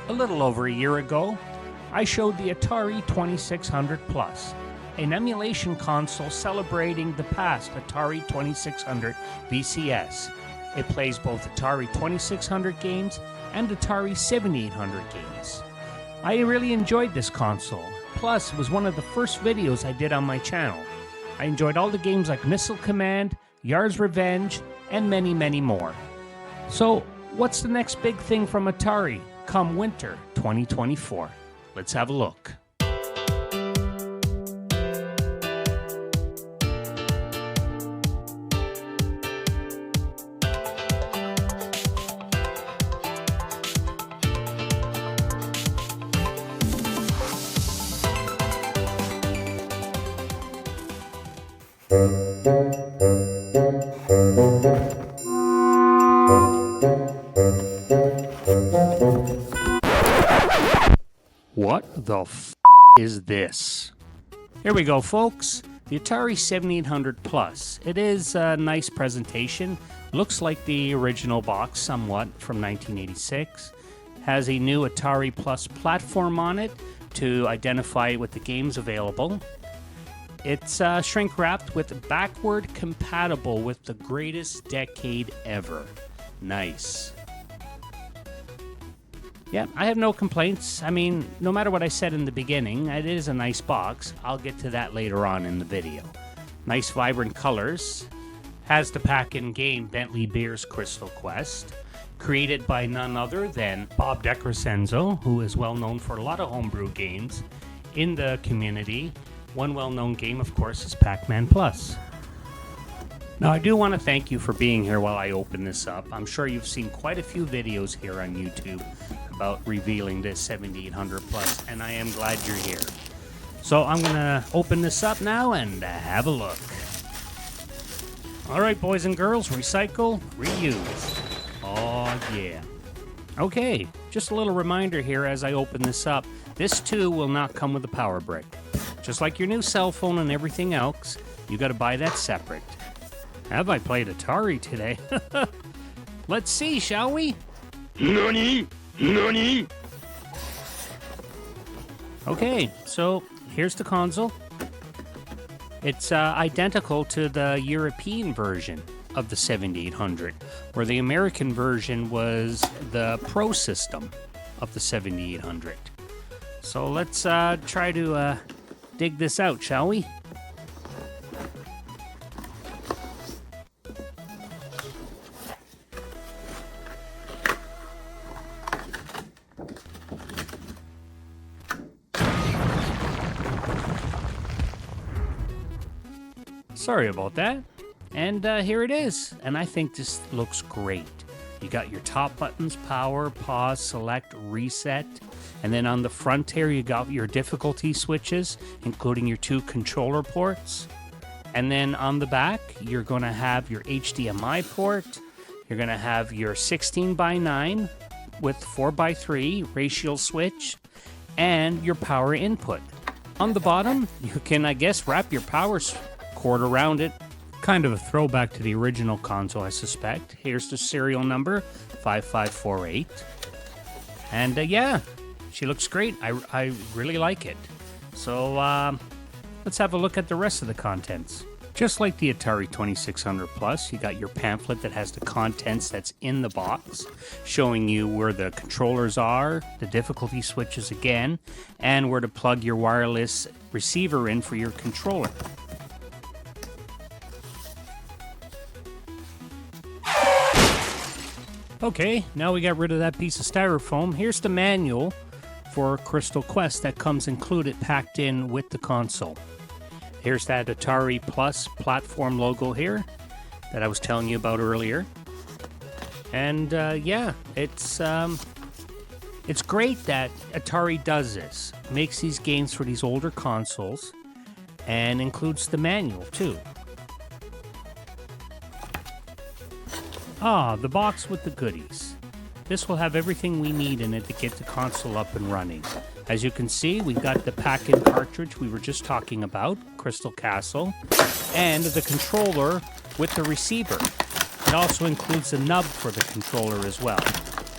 A little over a year ago, I showed the Atari 2600 Plus, an emulation console celebrating the past Atari 2600 VCS. It plays both Atari 2600 games and Atari 7800 games. I really enjoyed this console, plus it was one of the first videos I did on my channel. I enjoyed all the games like Missile Command, Yars' Revenge, and many, many more. So, what's the next big thing from Atari come winter 2024? Let's have a look. What the f is this? Here we go, folks. The Atari 7800 Plus. It is a nice presentation. Looks like the original box somewhat from 1986. Has a new Atari Plus platform on it to identify it with the games available. It's shrink wrapped with backward compatible with the greatest decade ever. Nice. Yeah, I have no complaints. I mean, no matter what I said in the beginning, it is a nice box. I'll get to that later on in the video. Nice vibrant colors. Has the pack-in game Bentley Beer's Crystal Quest, created by none other than Bob DeCrescenzo, who is well known for a lot of homebrew games in the community. One well-known game, of course, is Pac-Man Plus. Now, I do want to thank you for being here while I open this up. I'm sure you've seen quite a few videos here on YouTube about revealing this 7800 Plus, and I am glad you're here. So I'm going to open this up now and have a look. All right, boys and girls, recycle, reuse. Oh, yeah. Okay, just a little reminder here as I open this up. This, too, will not come with a power brick. Just like your new cell phone and everything else, you got to buy that separate. Have I played Atari today? Let's see, shall we? NANI? NANI? Okay, so here's the console. It's identical to the European version of the 7800, where the American version was the Pro system of the 7800. So let's try to dig this out, shall we? Sorry about that. And here it is. And I think this looks great. You got your top buttons, power, pause, select, reset. And then on the front here, you got your difficulty switches, including your 2 controller ports. And then on the back, you're going to have your HDMI port. You're going to have your 16:9 with 4:3 ratio switch and your power input. On the bottom, you can, I guess, wrap your power cord around it. Kind of a throwback to the original console, I suspect. Here's the serial number, 5548. And yeah, she looks great. I really like it. So let's have a look at the rest of the contents. Just like the Atari 2600 Plus, you got your pamphlet that has the contents that's in the box, showing you where the controllers are, the difficulty switches again, and where to plug your wireless receiver in for your controller. Okay, now we got rid of that piece of styrofoam. Here's the manual for Crystal Quest that comes included, packed in with the console. Here's that Atari Plus platform logo here that I was telling you about earlier. And yeah, it's great that Atari does this. Makes these games for these older consoles and includes the manual too. Ah, the box with the goodies. This will have everything we need in it to get the console up and running. As you can see, we've got the pack-in cartridge we were just talking about, Crystal Castle, and the controller with the receiver. It also includes a nub for the controller as well.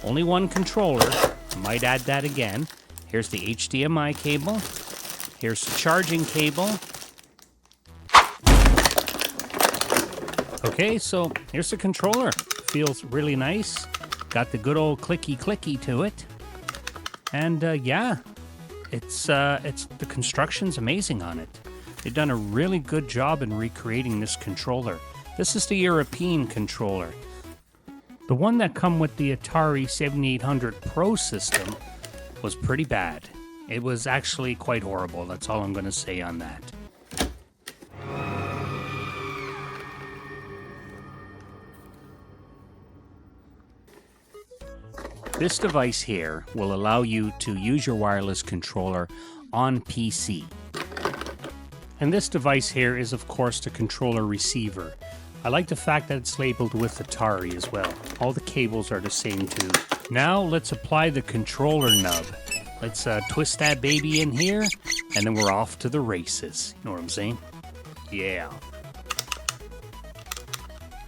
Only one controller, I might add that again. Here's the HDMI cable. Here's the charging cable. Okay, so here's the controller. Feels really nice. Got the good old clicky to it. And yeah, it's the construction's amazing on it. They've done a really good job in recreating this controller. This is the European controller. The one that come with the Atari 7800 Pro system was pretty bad. It was actually quite horrible. That's all I'm going to say on that. This device here will allow you to use your wireless controller on PC. And this device here is, of course, the controller receiver. I like the fact that it's labeled with Atari as well. All the cables are the same too. Now let's apply the controller nub. Let's twist that baby in here, and then we're off to the races. You know what I'm saying? Yeah.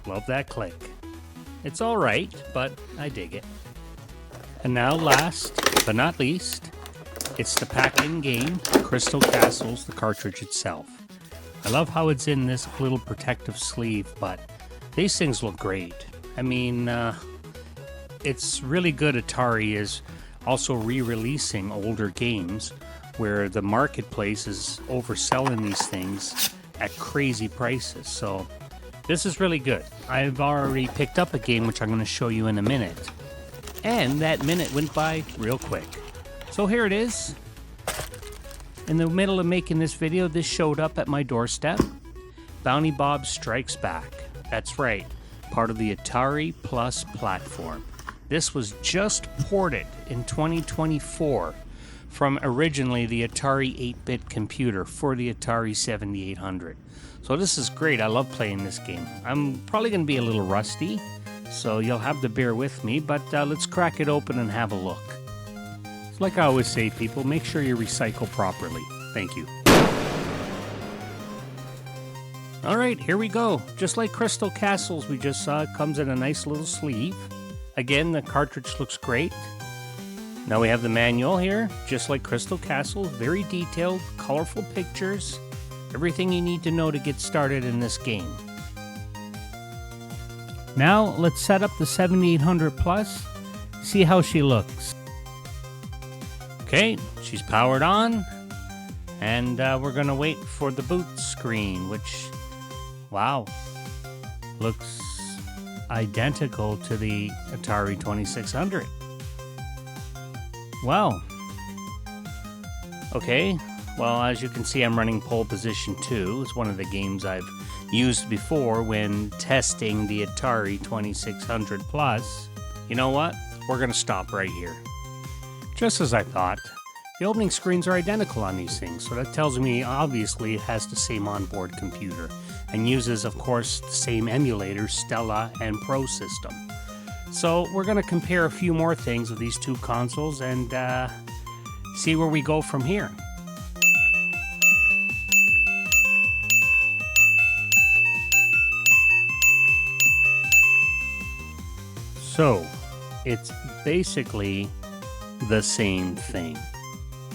Love that click. It's all right, but I dig it. And now last but not least, it's the pack-in game, Crystal Castles, the cartridge itself. I love how it's in this little protective sleeve, but these things look great. I mean, it's really good Atari is also re-releasing older games where the marketplace is overselling these things at crazy prices. So this is really good. I've already picked up a game which I'm going to show you in a minute. And that minute went by real quick. So here it is. In the middle of making this video, this showed up at my doorstep. Bounty Bob Strikes Back. That's right, part of the Atari Plus platform. This was just ported in 2024 from originally the Atari 8-bit computer for the Atari 7800. So this is great. I love playing this game. I'm probably going to be a little rusty, so you'll have to bear with me, but let's crack it open and have a look. Like I always say, people, make sure you recycle properly. Thank you. All right, here we go. Just like Crystal Castles we just saw, it comes in a nice little sleeve. Again, the cartridge looks great. Now we have the manual here, just like Crystal Castles. Very detailed, colorful pictures. Everything you need to know to get started in this game. Now, let's set up the 7800 Plus. See how she looks. Okay, she's powered on, and we're going to wait for the boot screen, which, wow, looks identical to the Atari 2600. Wow. Okay, well, as you can see, I'm running Pole Position 2. It's one of the games I've used before when testing the Atari 2600 Plus. You know what? We're going to stop right here. Just as I thought, the opening screens are identical on these things, so that tells me obviously it has the same onboard computer and uses, of course, the same emulators, Stella and Pro System. So we're going to compare a few more things with these two consoles and see where we go from here. So, it's basically the same thing.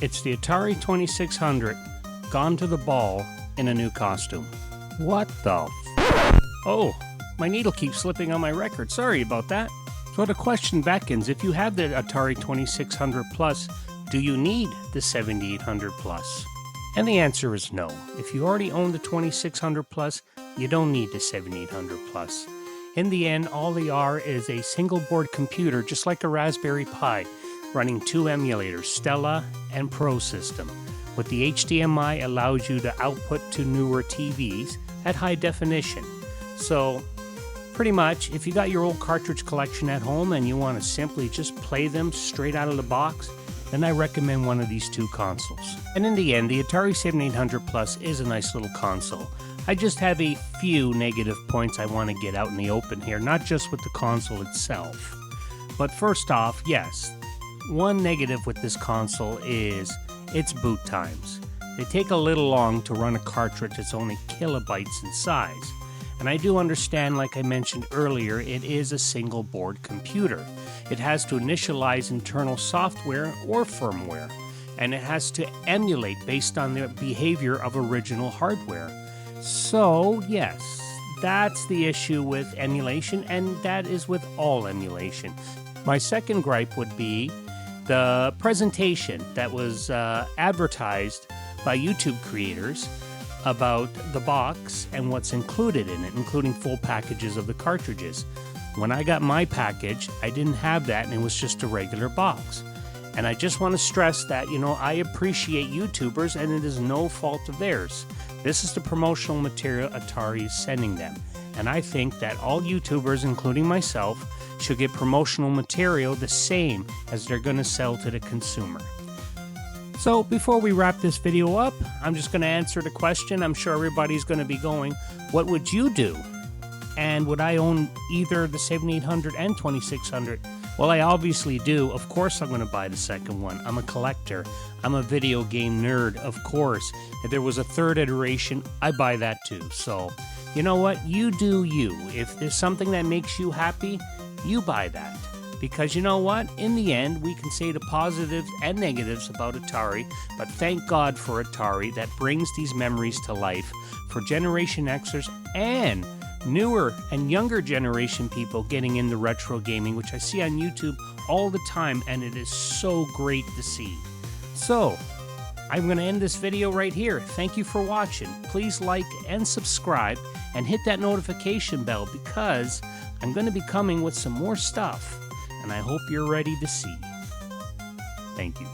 It's the Atari 2600 gone to the ball in a new costume. What the Oh, my needle keeps slipping on my record. Sorry about that. So the question beckons, if you have the Atari 2600 Plus, do you need the 7800 Plus? And the answer is no. If you already own the 2600 Plus, you don't need the 7800 Plus. In the end, all they are is a single board computer, just like a Raspberry Pi, running two emulators, Stella and Pro System. With the HDMI allows you to output to newer TVs at high definition. So, pretty much, if you got your old cartridge collection at home and you want to simply just play them straight out of the box, then I recommend one of these two consoles. And in the end, the Atari 7800 Plus is a nice little console. I just have a few negative points I want to get out in the open here, not just with the console itself. But first off, yes, one negative with this console is its boot times. They take a little long to run a cartridge that's only kilobytes in size. And I do understand, like I mentioned earlier, it is a single board computer. it has to initialize internal software or firmware, and it has to emulate based on the behavior of original hardware. So, yes, that's the issue with emulation, and that is with all emulation. My second gripe would be the presentation that was advertised by YouTube creators about the box and what's included in it, including full packages of the cartridges. When I got my package, I didn't have that, and it was just a regular box. And I just want to stress that, I appreciate YouTubers, and it is no fault of theirs. This is the promotional material Atari is sending them. And I think that all YouTubers, including myself, should get promotional material the same as they're going to sell to the consumer. So before we wrap this video up, I'm just going to answer the question. I'm sure everybody's going to be going, what would you do? And would I own either the 7800 and 2600? Well, I obviously do. Of course I'm going to buy the second one. I'm a collector. I'm a video game nerd, of course. If there was a third iteration, I buy that too. So, you know what? You do you. If there's something that makes you happy, you buy that. Because you know what? In the end, we can say the positives and negatives about Atari, but thank God for Atari that brings these memories to life for Generation Xers and newer and younger generation people getting into retro gaming, which I see on YouTube all the time, and it is so great to see. So, I'm going to end this video right here. Thank you for watching. Please like and subscribe and hit that notification bell because I'm going to be coming with some more stuff, and I hope you're ready to see. Thank you.